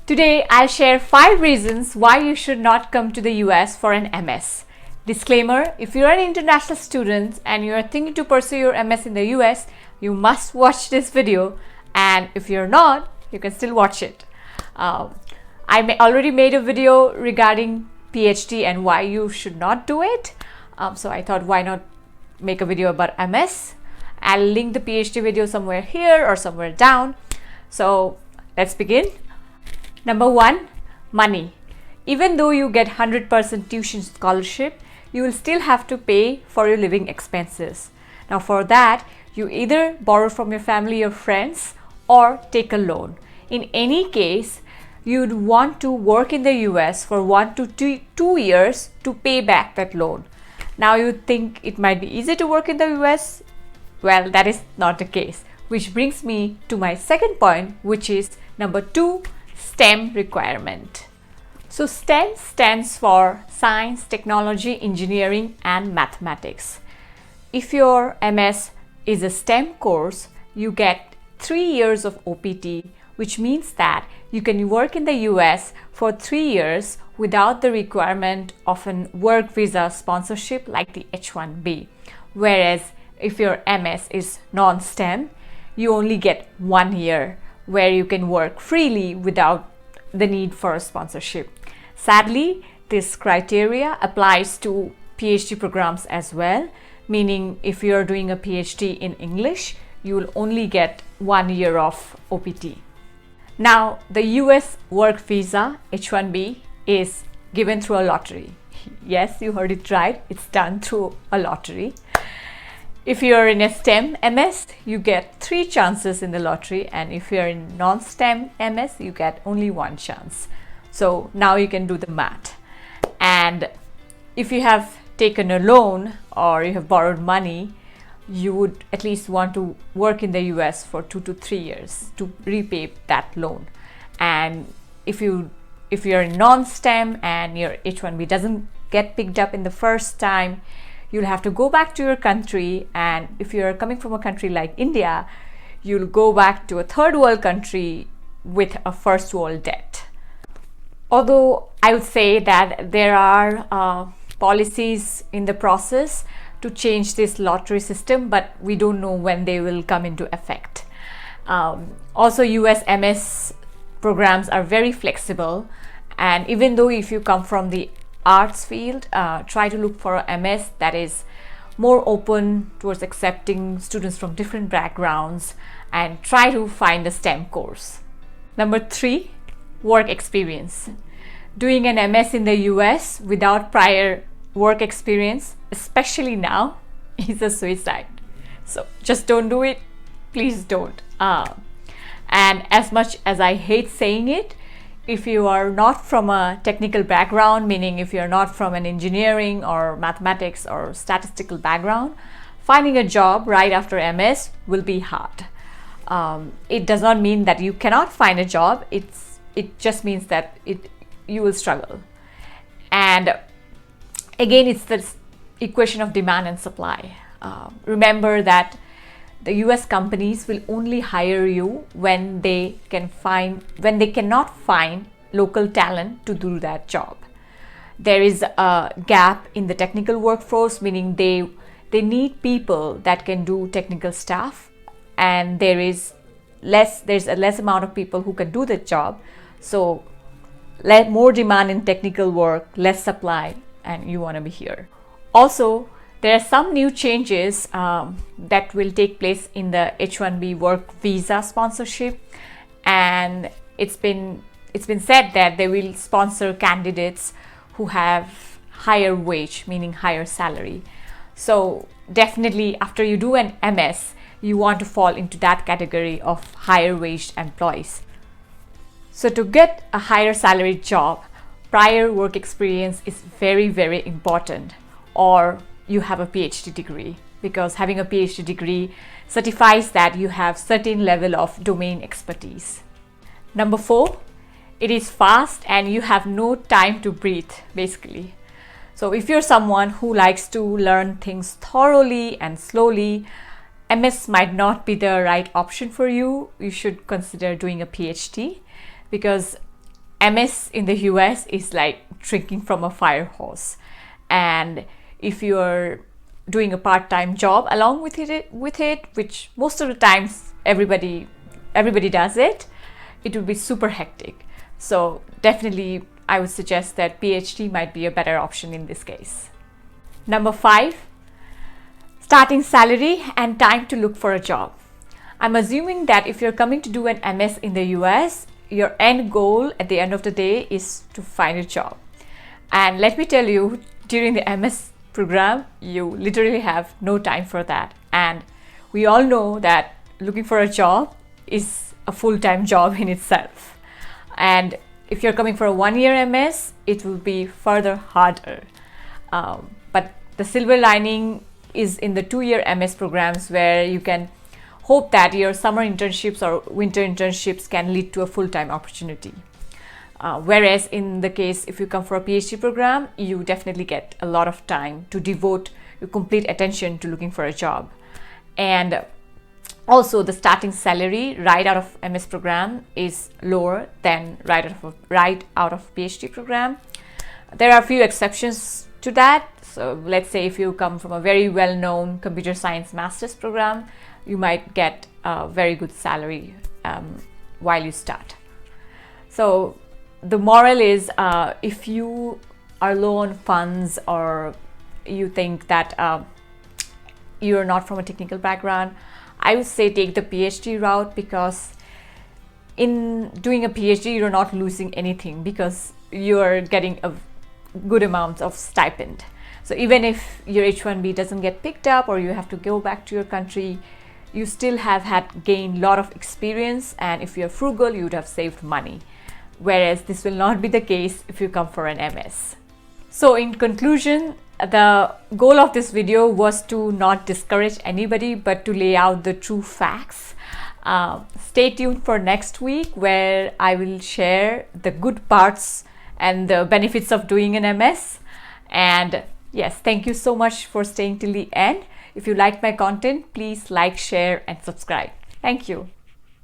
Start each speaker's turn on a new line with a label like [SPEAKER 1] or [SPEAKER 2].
[SPEAKER 1] Today, I'll share 5 reasons why you should not come to the US for an MS. Disclaimer, if you're an international student and you're thinking to pursue your MS in the US, you must watch this video, and if you're not, you can still watch it. I already made a video regarding PhD and why you should not do it. So I thought, why not make a video about MS? I'll link the PhD video somewhere here or somewhere down. So let's begin. Number 1, money. Even though you get 100% tuition scholarship, you will still have to pay for your living expenses. Now for that, you either borrow from your family or friends or take a loan. In any case, you'd want to work in the US for 1 to 2 years to pay back that loan. Now you think it might be easy to work in the US? Well, that is not the case. Which brings me to my second point, which is number 2, STEM requirement. So STEM stands for Science, Technology, Engineering and Mathematics. If your MS is a STEM course, you get 3 years of OPT, which means that you can work in the US for 3 years without the requirement of a work visa sponsorship like the H-1B. Whereas if your MS is non-STEM, you only get 1 year where you can work freely without the need for a sponsorship. Sadly, this criteria applies to PhD programs as well, meaning if you're doing a PhD in English, you will only get 1 year of OPT. Now, the US work visa H-1B is given through a lottery. Yes, you heard it right, it's done through a lottery. If you're in a STEM MS, you get 3 chances in the lottery, and if you're in non-STEM MS, you get only 1 chance. So now you can do the math. And if you have taken a loan or you have borrowed money, you would at least want to work in the US for 2 to 3 years to repay that loan. And if you're in non-STEM and your H-1B doesn't get picked up in the first time, you'll have to go back to your country, and if you're coming from a country like India, you'll go back to a third world country with a first world debt. Although I would say that there are policies in the process to change this lottery system, but we don't know when they will come into effect. Also, US MS programs are very flexible, and even though if you come from the arts field, try to look for a MS that is more open towards accepting students from different backgrounds, and try to find a STEM course. Number 3, work experience. Doing an MS in the US without prior work experience, especially now, is a suicide. So just don't do it. Please don't. And as much as I hate saying it, if you are not from a technical background, meaning if you're not from an engineering or mathematics or statistical background, finding a job right after MS will be hard. It does not mean that you cannot find a job. It just means that you will struggle. And again, it's the equation of demand and supply. Remember that the US companies will only hire you when they cannot find local talent to do that job. There is a gap in the technical workforce, meaning they need people that can do technical stuff, and there's a less amount of people who can do the job. So more demand in technical work, less supply, and you want to be here. Also, there are some new changes that will take place in the H-1B work visa sponsorship, and it's been said that they will sponsor candidates who have higher wage, meaning higher salary. So definitely after you do an MS, you want to fall into that category of higher waged employees. So to get a higher salary job, prior work experience is very, very important, or you have a PhD degree, because having a PhD degree certifies that you have certain level of domain expertise. Number 4, it is fast and you have no time to breathe, basically. So if you're someone who likes to learn things thoroughly and slowly, MS might not be the right option for you. You should consider doing a PhD, because MS in the US is like drinking from a fire hose, and if you're doing a part-time job along with it, which most of the times everybody does it, it would be super hectic. So definitely I would suggest that PhD might be a better option in this case. Number 5, starting salary and time to look for a job. I'm assuming that if you're coming to do an MS in the US, your end goal at the end of the day is to find a job. And let me tell you, during the MS program, you literally have no time for that. And we all know that looking for a job is a full-time job in itself. And if you're coming for a 1-year MS, it will be further harder. But the silver lining is in the 2-year MS programs, where you can hope that your summer internships or winter internships can lead to a full-time opportunity. Whereas in the case, if you come for a PhD program, you definitely get a lot of time to devote your complete attention to looking for a job. And also the starting salary right out of MS program is lower than right out of PhD program. There are a few exceptions to that. So let's say if you come from a very well-known computer science master's program, you might get a very good salary while you start. So the moral is, if you are low on funds, or you think that you're not from a technical background, I would say take the PhD route, because in doing a PhD, you're not losing anything, because you're getting a good amount of stipend. So even if your H-1B doesn't get picked up, or you have to go back to your country, you still have gained a lot of experience, and if you're frugal, you would have saved money. Whereas this will not be the case if you come for an MS. So in conclusion, the goal of this video was to not discourage anybody, but to lay out the true facts. Stay tuned for next week, where I will share the good parts and the benefits of doing an MS. And yes, thank you so much for staying till the end. If you like my content, please like, share, and subscribe. Thank you.